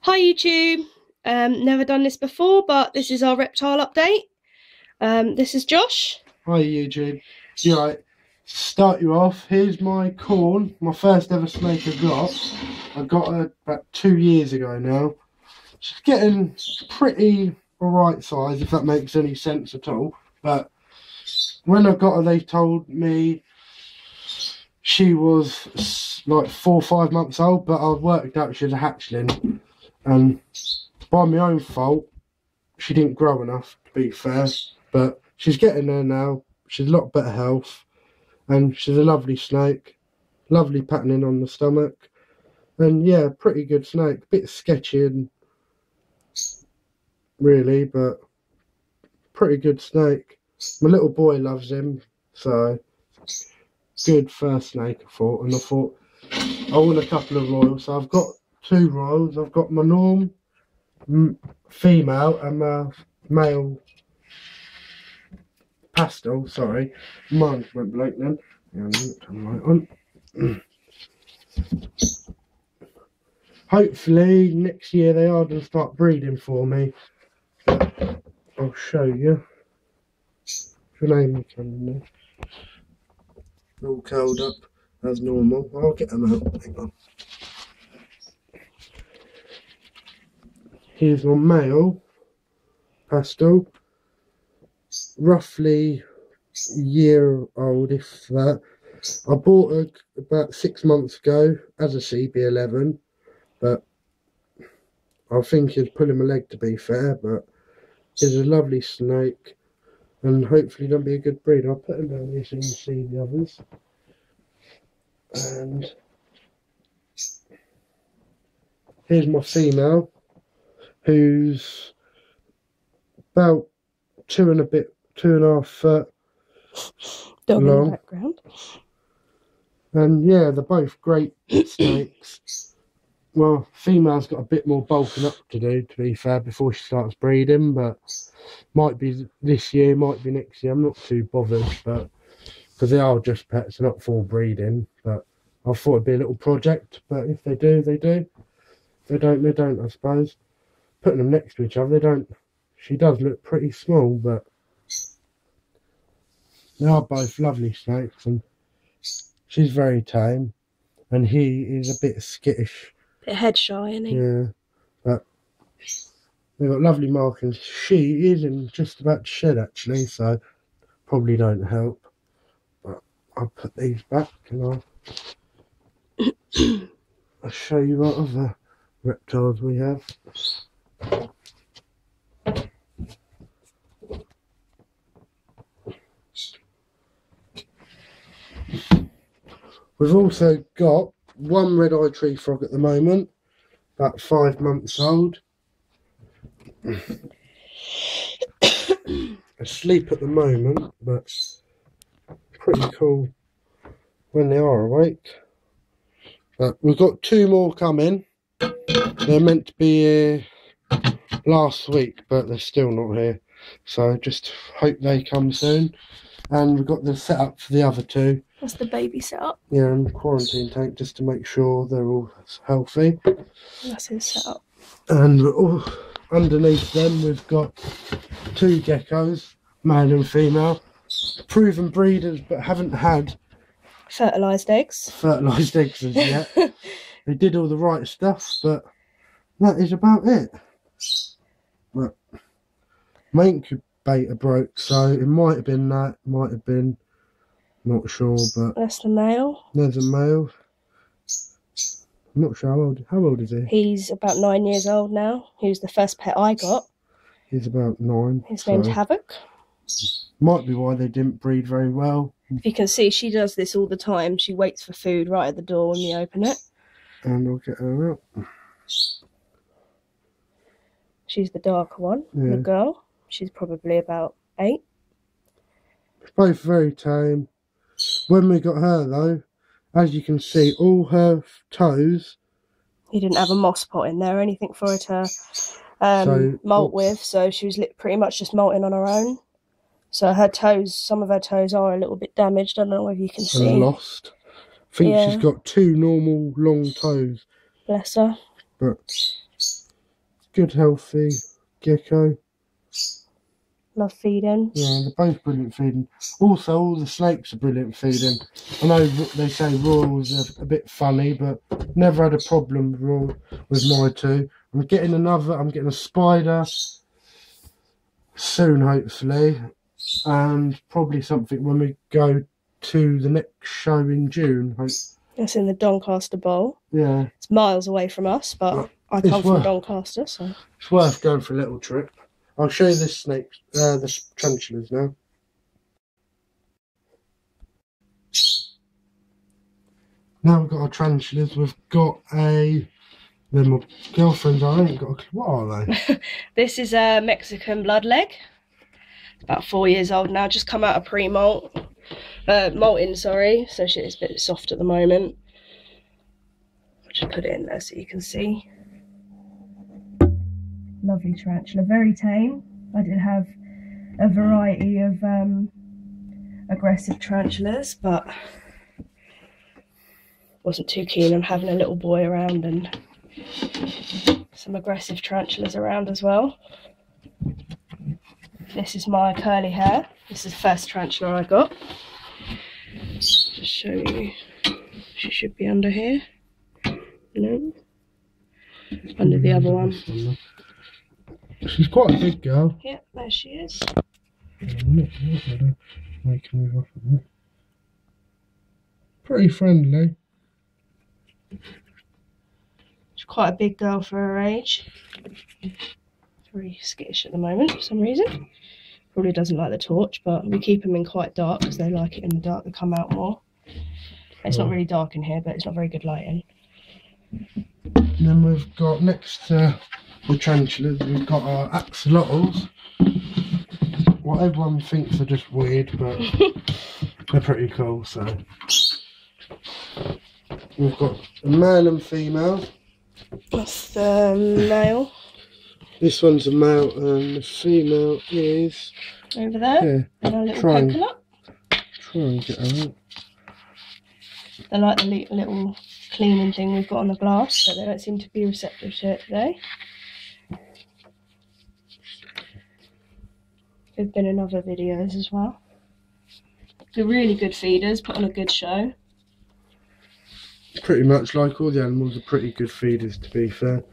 Hi YouTube, never done this before, but this is our reptile update. This is Josh. Hi YouTube. Yeah, right. Start you off. Here's my corn, my first ever snake I got. I got her about 2 years ago now. She's getting pretty alright size, if that makes any sense at all. But when I got her, they told me she was like 4 or 5 months old, but I worked out she was a hatchling. And by my own fault, she didn't grow enough, to be fair. But she's getting there now. She's a lot better health. And she's a lovely snake. Lovely patterning on the stomach. And yeah, pretty good snake. Bit sketchy and really, but pretty good snake. My little boy loves him. So good first snake, I thought. And I thought I want a couple of royals. So I've got 2 royals. I've got my norm female and my male pastel, sorry. Mine went blank then. Turn right on. Hopefully next year they are going to start breeding for me. I'll show you. Your name on there. All curled up as normal. I'll get them out. Hang on. Here's my male pastel. Roughly a year old, if that. I bought her about 6 months ago as a CB11, but I think he's pulling my leg, to be fair. But he's a lovely snake, and hopefully don't be a good breed. I'll put him down here so you can see the others. And here's my female, who's about 2.5 foot Dog long. in the background. And yeah, they're both great snakes. Well, female's got a bit more bulking up to do, to be fair, before she starts breeding, but might be this year, might be next year. I'm not too bothered, but because they are just pets, they're not full breeding. But I thought it'd be a little project. But if they do, they do. If they don't, they don't, I suppose. Putting them next to each other, they don't. She does look pretty small, but they are both lovely snakes, and she's very tame, and he is a bit skittish. Bit head shy, isn't he? Yeah, but they've got lovely markings. She is in just about to shed, actually, so probably don't help. But I'll put these back, and I'll show you what other reptiles we have. We've also got one red-eyed tree frog at the moment, about 5 months old. Asleep at the moment, but pretty cool when they are awake. But we've got 2 more coming. They're meant to be here last week, but they're still not here. So just hope they come soon. And we've got the setup for the other 2. That's the baby setup. Yeah, and the quarantine tank, just to make sure they're all healthy. That's his setup. And underneath them we've got 2 geckos, male and female. Proven breeders, but haven't had Fertilised eggs. Fertilised eggs as yet. They did all the right stuff, but that is about it. But my incubator broke, so it might have been that, might have been, not sure, but that's the male. There's a male. I'm not sure how old is he? He's about 9 years old now. He was the first pet I got. He's about 9. His name's Havoc. Might be why they didn't breed very well. If you can see, she does this all the time. She waits for food right at the door when we open it. And I'll get her out. She's the darker one, Yeah. the girl. She's probably about 8. Both very tame. When we got her though, as you can see, all her toes. He didn't have a moss pot in there or anything for her to molt with, so she was pretty much just molting on her own. So her toes, some of her toes are a little bit damaged. I don't know if you can see. And lost. I think she's got 2 normal long toes. Bless her. But good healthy gecko. Love feeding. Yeah, they're both brilliant feeding. Also, all the snakes are brilliant feeding. I know they say Royals are a bit funny, but never had a problem with my two. I'm getting a spider soon, hopefully, and probably something when we go to the next show in June. It's in the Doncaster Bowl. Yeah. It's miles away from us, but I come from Doncaster, so it's worth going for a little trip. I'll show you this snake, the tarantulas now. Now we've got our tarantulas. We've got they're my girlfriend's. I ain't got a clue. What are they? This is a Mexican bloodleg. It's about 4 years old now. Just come out of pre-molt, molting. Sorry, so it's a bit soft at the moment. I'll just put it in there so you can see. Lovely tarantula, very tame. I did have a variety of aggressive tarantulas, but wasn't too keen on having a little boy around and some aggressive tarantulas around as well. This is my curly hair. This is the first tarantula I got. Just show you. She should be under here. No. Under the other one. She's quite a big girl. Yeah, there she is. Make her move off of it. Pretty friendly. She's quite a big girl for her age. Very skittish at the moment for some reason. Probably doesn't like the torch, but we keep them in quite dark because they like it in the dark. They come out more. It's not really dark in here, but it's not very good lighting. And then we've got next to the tarantulas, we've got our axolotls. What everyone thinks are just weird, but they're pretty cool. So we've got a male and female. That's the male. This one's a male and the female is over there. Yeah. And a little coconut. Try and get her out. They like the little cleaning thing we've got on the glass, but they don't seem to be receptive to it today. They've been in other videos as well. They're really good feeders, put on a good show. Pretty much like all the animals are pretty good feeders, to be fair.